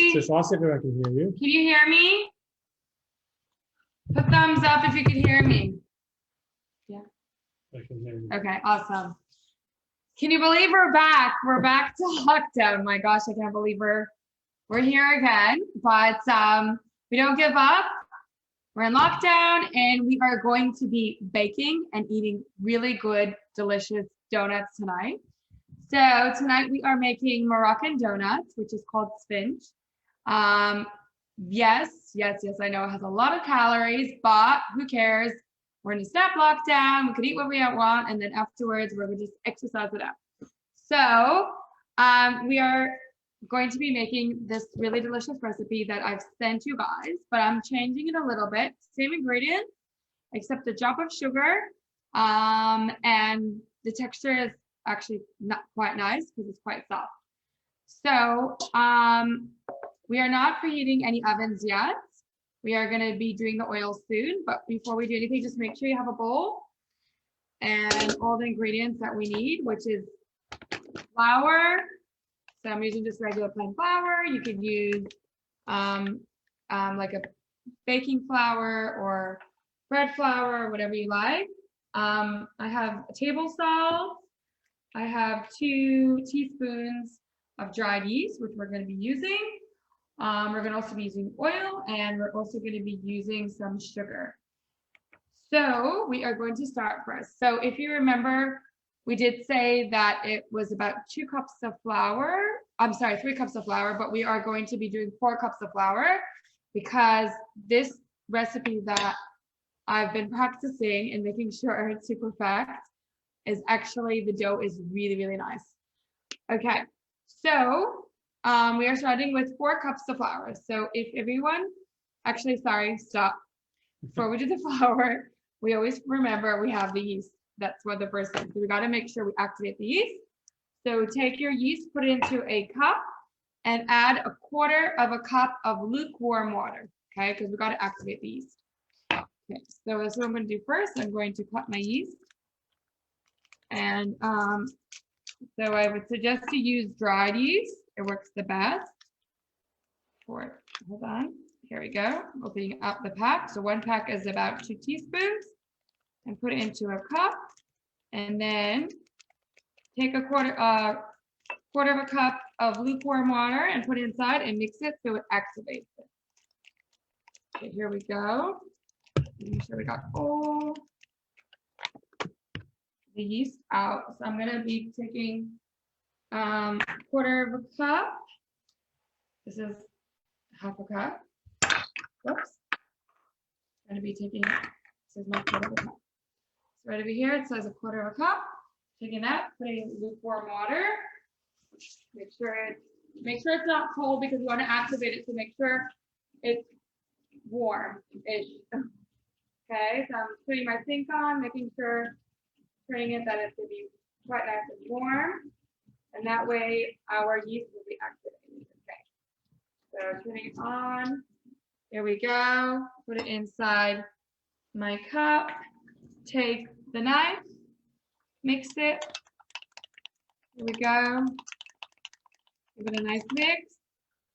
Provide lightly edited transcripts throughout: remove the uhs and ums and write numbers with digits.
everybody? Just ask if I can hear you. Can you hear me? Put thumbs up if you can hear me. Yeah. I can hear you. Okay, awesome. Can you believe we're back? We're back to lockdown. My gosh, I can't believe we're here again. But we don't give up. We're in lockdown and we are going to be baking and eating really good, delicious donuts tonight. So tonight we are making Moroccan donuts, which is called spinach. Yes, I know it has a lot of calories, but who cares? We're in a snap lockdown. We can eat what we want, and then afterwards we're going to just exercise it out. So we are going to be making this really delicious recipe that I've sent you guys, but I'm changing it a little bit. Same ingredients, except a drop of sugar, and the texture is actually not quite nice because it's quite soft. So we are not preheating any ovens yet. We are going to be doing the oil soon, but before we do anything, just make sure you have a bowl and all the ingredients that we need, which is flour. So I'm using just regular plain flour. You could use like a baking flour or bread flour or whatever you like. I have a table salt. I have 2 teaspoons of dried yeast, which we're going to be using. We're going to also be using oil, and we're also going to be using some sugar. So we are going to start first. So if you remember, we did say that it was about 2 cups of flour. I'm sorry, 3 cups of flour, but we are going to be doing 4 cups of flour because this recipe that I've been practicing and making sure to perfect is actually, the dough is really, really nice. Okay, so we are starting with 4 cups of flour. So if everyone, actually, sorry, stop. Before we do the flour, we always remember we have the yeast. That's what the first thing. So we got to make sure we activate the yeast. So take your yeast, put it into a cup, and add 1/4 of a cup of lukewarm water. Okay, because we got to activate the yeast. Okay, so that's what I'm going to do first. I'm going to cut my yeast, and so I would suggest to use dried yeast. It works the best. Hold on. Here we go. Opening up the pack. So 1 pack is about 2 teaspoons, and put it into a cup, and then take 1/4 of a cup of lukewarm water and put it inside and mix it so it activates it. Okay, here we go. Make sure we got all the yeast out. So I'm going to be taking 1/4 of a cup. This is 1/2 a cup. Whoops. I'm going to be taking, this is my 1/4 of a cup. So right over here, it says 1/4 of a cup. Taking that, putting in lukewarm water. Make sure it's not cold because we want to activate it. So make sure it's warm-ish. Okay, so I'm putting my sink on, making sure, turning it that it's going to be quite nice and warm. And that way our yeast will be activated. Okay, so turning it on. Here we go. Put it inside my cup. Take the knife, mix it. Here we go. Give it a nice mix.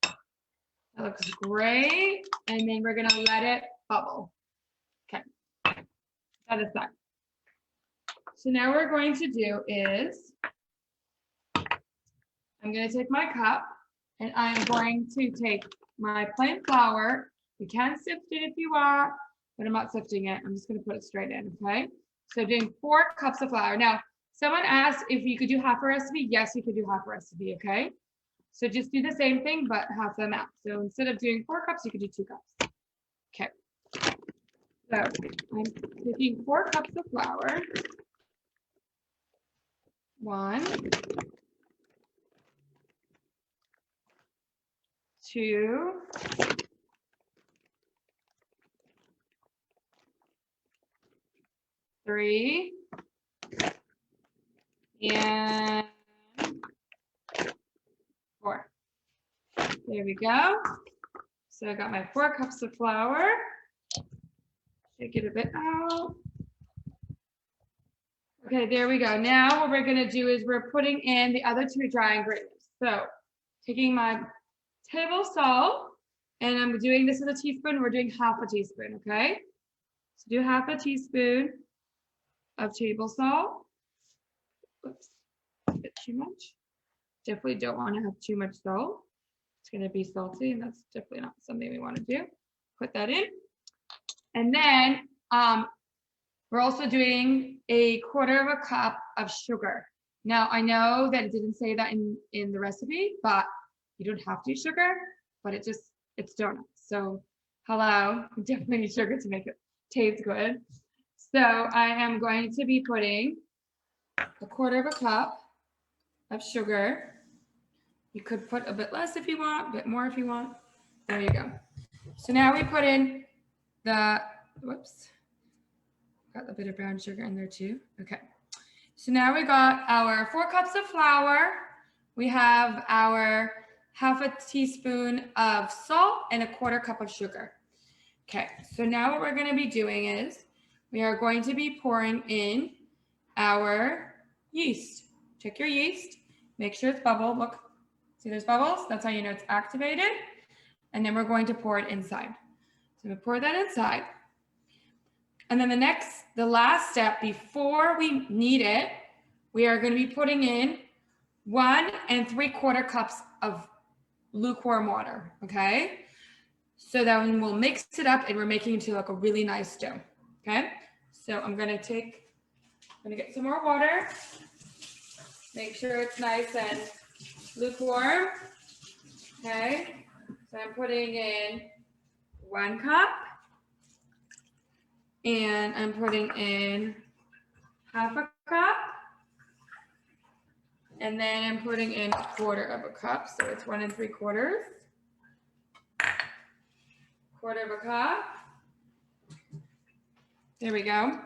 That looks great. And then we're gonna let it bubble. Okay, that is that. So now what we're going to do is, I'm gonna take my cup and I'm going to take my plain flour. You can sift it if you want, but I'm not sifting it. I'm just gonna put it straight in, okay? So doing 4 cups of flour. Now, someone asked if you could do half a recipe. Yes, you could do half a recipe, okay? So just do the same thing, but half the amount. So instead of doing 4 cups, you could do 2 cups. Okay. So I'm taking 4 cups of flour. 1, 2, 3, and 4. There we go. So I got my 4 cups of flour. Shake it a bit out. Okay, there we go. Now what we're gonna do is we're putting in the other 2 dry ingredients. So taking my table salt, and I'm doing this in a teaspoon. We're doing half a teaspoon, okay? So do half a teaspoon of table salt. Oops, a bit too much. Definitely don't want to have too much salt. It's going to be salty, and that's definitely not something we want to do. Put that in. And then we're also doing a 1/4 of a cup of sugar. Now, I know that it didn't say that in the recipe, but you don't have to use sugar, but it's donuts. So hello, you definitely need sugar to make it taste good. So I am going to be putting a 1/4 of a cup of sugar. You could put a bit less if you want, a bit more if you want. There you go. So now we put in the, whoops, got a bit of brown sugar in there too. Okay. So now we got our 4 cups of flour. We have our half a teaspoon of salt and a 1/4 cup of sugar. Okay. So now what we're going to be doing is we are going to be pouring in our yeast. Check your yeast. Make sure it's bubbled. Look. See, there's bubbles. That's how you know it's activated. And then we're going to pour it inside. So we pour that inside. And then the last step before we knead it, we are going to be putting in 1 3/4 cups of lukewarm water. Okay. So then we'll mix it up and we're making it into like a really nice dough. Okay. So I'm going to get some more water. Make sure it's nice and lukewarm. Okay, so I'm putting in 1 cup, and I'm putting in half a cup, and then I'm putting in 1/4 of a cup, so it's 1 3/4, 1/4 of a cup. There we go.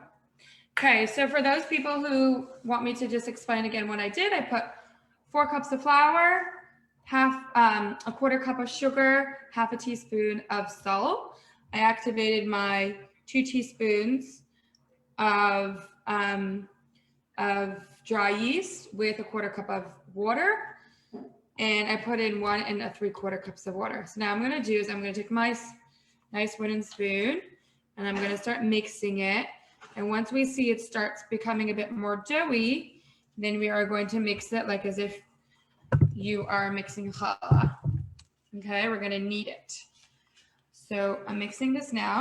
Okay, so for those people who want me to just explain again what I did, I put 4 cups of flour, a 1/4 cup of sugar, half a teaspoon of salt. I activated my 2 teaspoons of dry yeast with a 1/4 cup of water, and I put in 1 3/4 cups of water. So now I'm going to do is I'm going to take my nice wooden spoon, and I'm going to start mixing it. And once we see it starts becoming a bit more doughy, then we are going to mix it like as if you are mixing challah. Okay, we're going to knead it. So I'm mixing this now,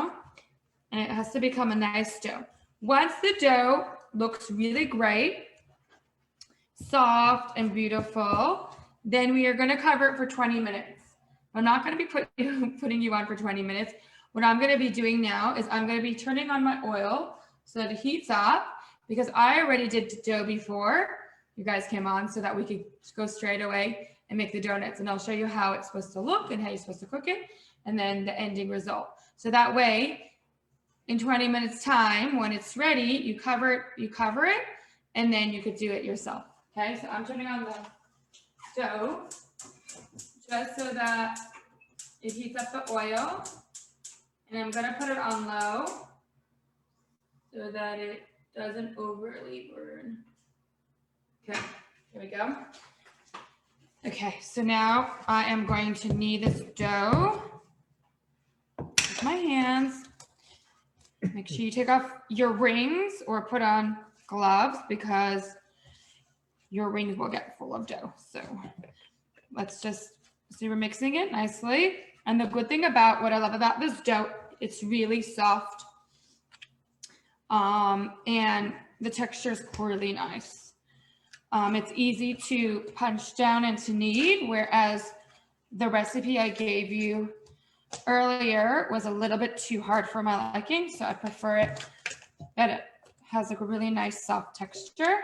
and it has to become a nice dough. Once the dough looks really great, soft and beautiful, then we are going to cover it for 20 minutes. I'm not going to be putting you on for 20 minutes. What I'm going to be doing now is I'm going to be turning on my oil so that it heats up, because I already did the dough before you guys came on so that we could go straight away and make the donuts. And I'll show you how it's supposed to look and how you're supposed to cook it, and then the ending result. So that way, in 20 minutes time, when it's ready, you cover it, and then you could do it yourself. Okay, so I'm turning on the stove just so that it heats up the oil, and I'm gonna put it on low so that it doesn't overly burn. Okay, here we go. Okay, so now I am going to knead this dough with my hands. Make sure you take off your rings or put on gloves, because your rings will get full of dough. So let's just see, we're mixing it nicely. And the good thing about what I love about this dough, it's really soft. And the texture is really nice. It's easy to punch down and to knead, whereas the recipe I gave you earlier was a little bit too hard for my liking. So I prefer it that it has like a really nice soft texture.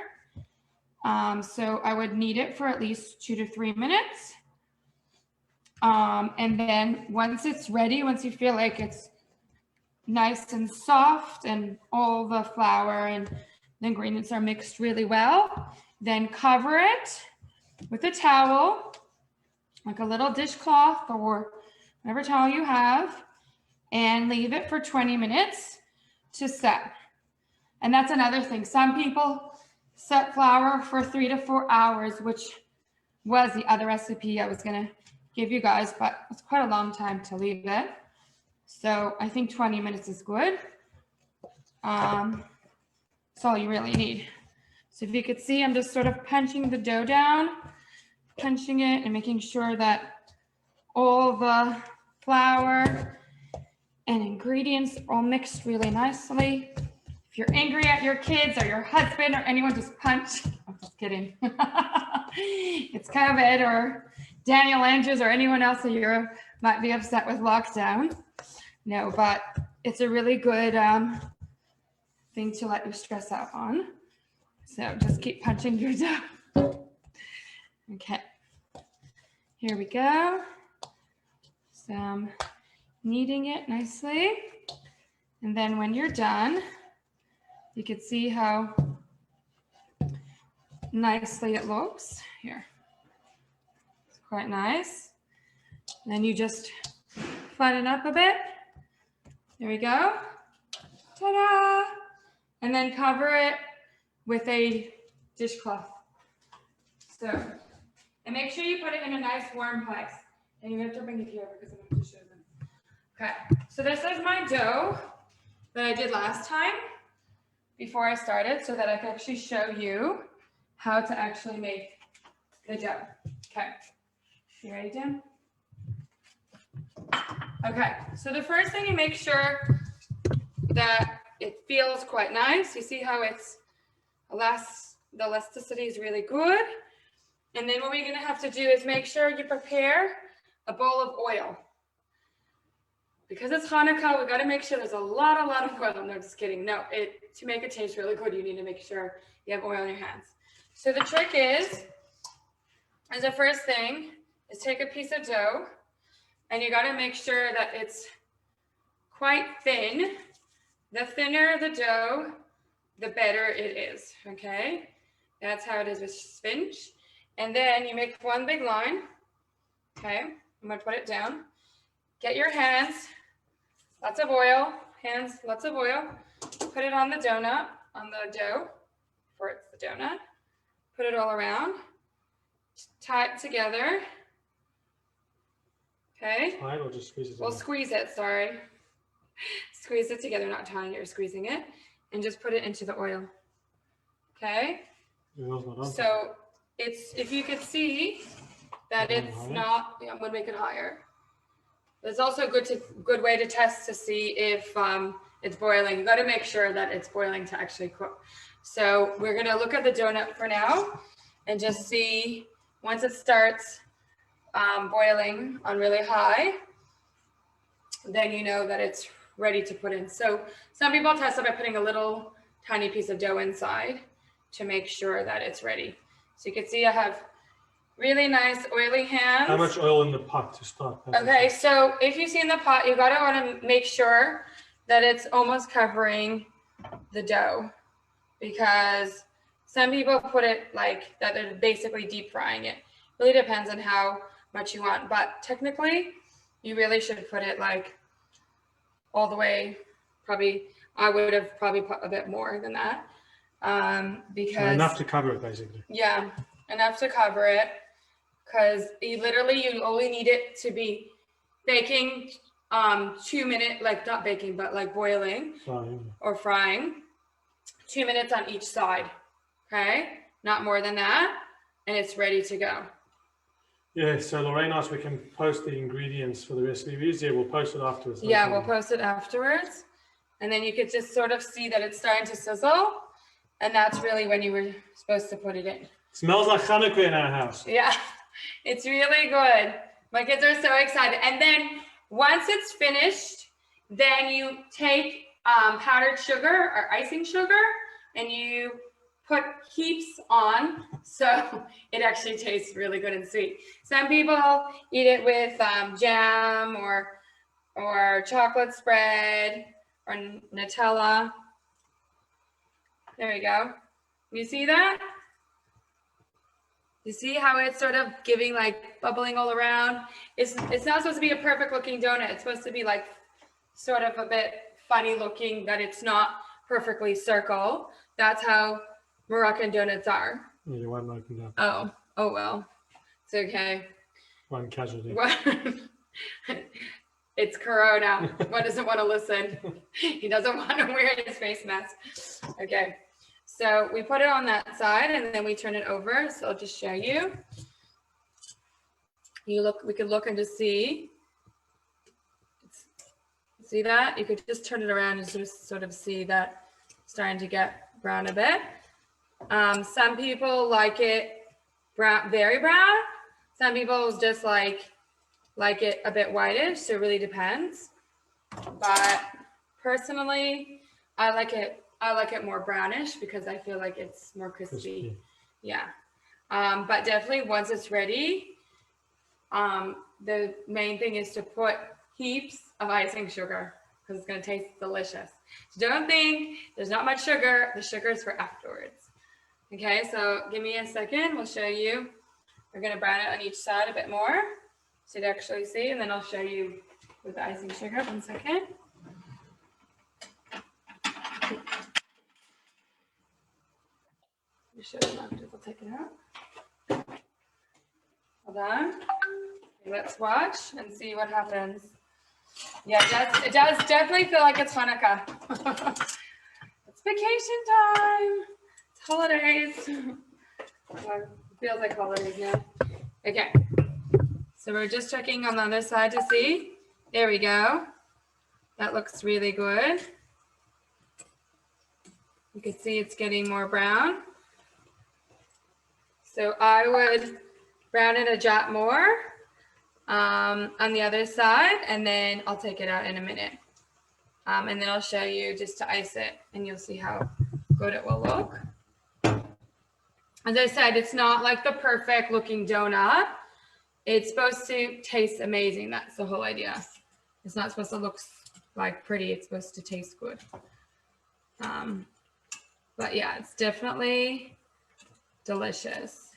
So I would knead it for at least 2 to 3 minutes. And then once it's ready, once you feel like it's nice and soft and all the flour and the ingredients are mixed really well, then cover it with a towel, like a little dishcloth or whatever towel you have, and leave it for 20 minutes to set. And that's another thing. Some people set flour for 3 to 4 hours, which was the other recipe I was going to give you guys, but it's quite a long time to leave it. So I think 20 minutes is good. That's all you really need. So if you could see, I'm just sort of punching the dough down, punching it and making sure that all the flour and ingredients are all mixed really nicely. If you're angry at your kids or your husband or anyone, just punch. I'm just kidding. It's COVID or Daniel Andrews or anyone else that you might be upset with lockdown. No, but it's a really good thing to let your stress out on. So just keep punching your dough. Okay, here we go. So I'm kneading it nicely. And then when you're done, you can see how nicely it looks. Here, it's quite nice. And then you just flatten it up a bit. There we go. Ta-da! And then cover it with a dishcloth. So, and make sure you put it in a nice warm place. And you have to bring it here because I'm going to show them. Okay, so this is my dough that I did last time before I started so that I can actually show you how to actually make the dough. Okay, you ready, Jim? Okay, so the first thing, you make sure that it feels quite nice. You see how it's the elasticity is really good. And then what we're going to have to do is make sure you prepare a bowl of oil. Because it's Hanukkah, we got to make sure there's a lot of oil. No, just kidding. No, to make it taste really good, you need to make sure you have oil in your hands. So the trick is the first thing is take a piece of dough, and you got to make sure that it's quite thin. The thinner the dough, the better it is, okay? That's how it is with spinach. And then you make one big line, okay? I'm gonna put it down. Get your hands, lots of oil, lots of oil. Put it on the donut, on the dough, for it's the donut. Put it all around. Tie it together. Okay? Tie it or just squeeze it? We'll squeeze it, sorry. Squeeze it together, not tying it, you're squeezing it. And just put it into the oil. Okay? So it's, if you could see that it's not, I'm gonna make it higher. It's also a good way to test to see if it's boiling. You gotta make sure that it's boiling to actually cook. So we're gonna look at the donut for now and just see once it starts boiling on really high, then you know that it's ready to put in. So some people test it by putting a little tiny piece of dough inside to make sure that it's ready. So you can see I have really nice oily hands. How much oil in the pot to start? Okay, so if you see in the pot, you gotta want to make sure that it's almost covering the dough, because some people put it like that they're basically deep frying it. Really depends on how much you want, but technically you really should put it like all the way. Probably I would have probably put a bit more than that, because so enough to cover it basically. Yeah, enough to cover it, because you only need it to be baking 2 minutes, like not baking but like boiling or frying 2 minutes on each side. Okay, not more than that, and it's ready to go. Yeah, so Lorraine asked we can post the ingredients for the recipes. Yeah, we'll post it afterwards. Yeah, we'll post it afterwards. And then you could just sort of see that it's starting to sizzle. And that's really when you were supposed to put it in. Smells like Hanukkah in our house. Yeah, it's really good. My kids are so excited. And then once it's finished, then you take powdered sugar or icing sugar and you put heaps on, so it actually tastes really good and sweet. Some people eat it with jam or chocolate spread or Nutella. There we go. You see that? You see how it's sort of giving like bubbling all around? It's not supposed to be a perfect looking donut. It's supposed to be like sort of a bit funny looking, that it's not perfectly circle. That's how Moroccan donuts are. Yeah, you won't open it up. Oh well, it's okay. One casualty. It's Corona. One doesn't want to listen. He doesn't want to wear his face mask. Okay. So we put it on that side and then we turn it over. So I'll just show you. We could look and just see. See that? You could just turn it around and just sort of see that starting to get brown a bit. Some people like it brown, very brown. Some people just like it a bit whitish, so it really depends. But personally, I like it more brownish because I feel like it's more crispy. Yeah. But definitely once it's ready, the main thing is to put heaps of icing sugar because it's going to taste delicious. So don't think there's not much sugar. The sugar is for afterwards. Okay, so give me a second. We'll show you. We're going to brown it on each side a bit more so you actually see, and then I'll show you with the icing sugar. 1 second. You show them after. We'll take it out. Hold on. Okay, let's watch and see what happens. Yeah, it does definitely feel like it's Hanukkah. It's vacation time. It's holidays. Well, it feels like holidays now. Okay. So we're just checking on the other side to see. There we go. That looks really good. You can see it's getting more brown. So I would brown it a jot more on the other side, and then I'll take it out in a minute. And then I'll show you just to ice it, and you'll see how good it will look. As I said, it's not like the perfect looking donut. It's supposed to taste amazing. That's the whole idea. It's not supposed to look like pretty. It's supposed to taste good. But yeah, it's definitely delicious.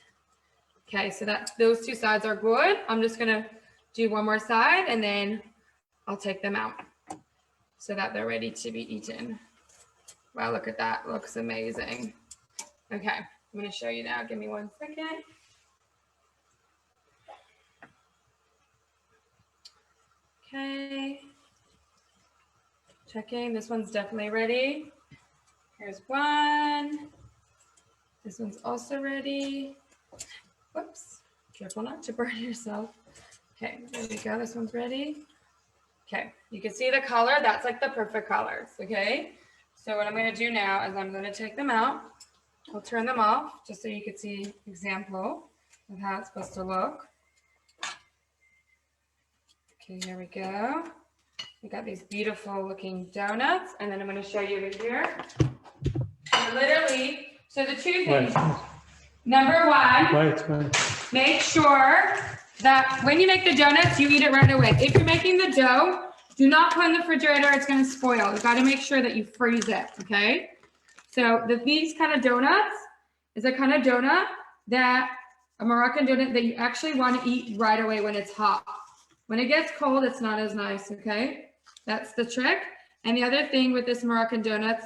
Okay, so those two sides are good. I'm just gonna do one more side and then I'll take them out so that they're ready to be eaten. Wow, look at that. Looks amazing. Okay, I'm gonna show you now. Give me 1 second. Okay. Checking. This one's definitely ready. Here's one. This one's also ready. Whoops. Careful not to burn yourself. Okay, there we go. This one's ready. Okay, you can see the color. That's like the perfect colors. Okay. So what I'm going to do now is I'm going to take them out. I'll turn them off just so you can see an example of how it's supposed to look. Okay, here we go. We got these beautiful looking donuts, and then I'm going to show you over here. Literally, so the two things. Number one, make sure that when you make the donuts, you eat it right away. If you're making the dough, do not put in the refrigerator. It's going to spoil. You got to make sure that you freeze it. Okay. So these kind of donuts is a kind of donut that a Moroccan donut that you actually want to eat right away when it's hot. When it gets cold, it's not as nice, okay? That's the trick. And the other thing with this Moroccan donuts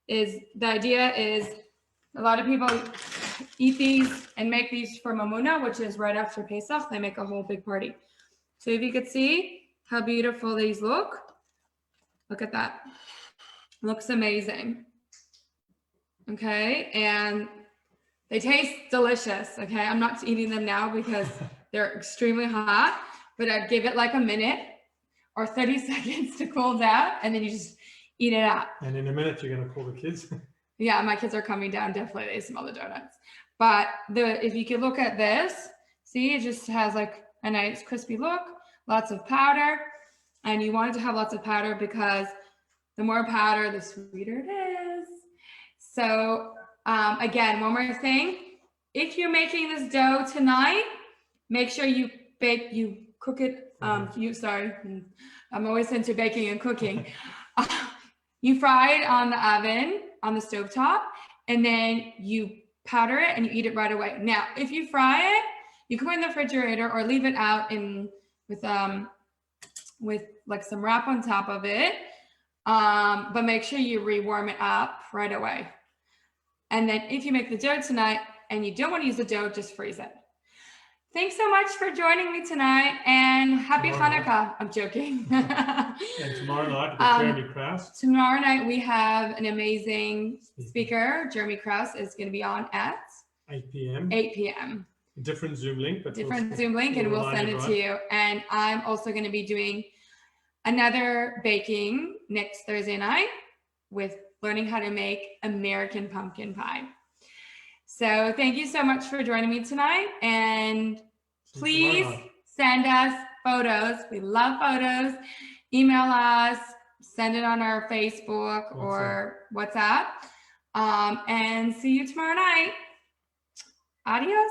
is the idea is a lot of people eat these and make these for Mamuna, which is right after Pesach. They make a whole big party. So if you could see how beautiful these look at that. Looks amazing. Okay, and they taste delicious, okay? I'm not eating them now because they're extremely hot, but I'd give it like a minute or 30 seconds to cool down, and then you just eat it out. And in a minute, you're going to call the kids. Yeah, my kids are coming down. Definitely, they smell the donuts. But if you could look at this, see, it just has like a nice crispy look, lots of powder, and you want it to have lots of powder because the more powder, the sweeter it is. So again, one more thing. If you're making this dough tonight, make sure you cook it. I'm always into baking and cooking. You fry it on the oven, on the stovetop, and then you powder it and you eat it right away. Now, if you fry it, you can put it in the refrigerator or leave it out with like some wrap on top of it. But make sure you rewarm it up right away. And then if you make the dough tonight and you don't want to use the dough, just freeze it. Thanks so much for joining me tonight, and happy Tomorrow night. Hanukkah. I'm joking. And tomorrow night with Jeremy Krause. Tomorrow night we have an amazing speaker. Jeremy Krause is going to be on at 8 p.m. 8 p.m. Different Zoom link, but Zoom link, and we'll send it to you. And I'm also going to be doing another baking next Thursday night with learning how to make American pumpkin pie. So thank you so much for joining me tonight, and please send us photos. We love photos. Email us, send it on our Facebook or WhatsApp, and see you tomorrow night. Adios.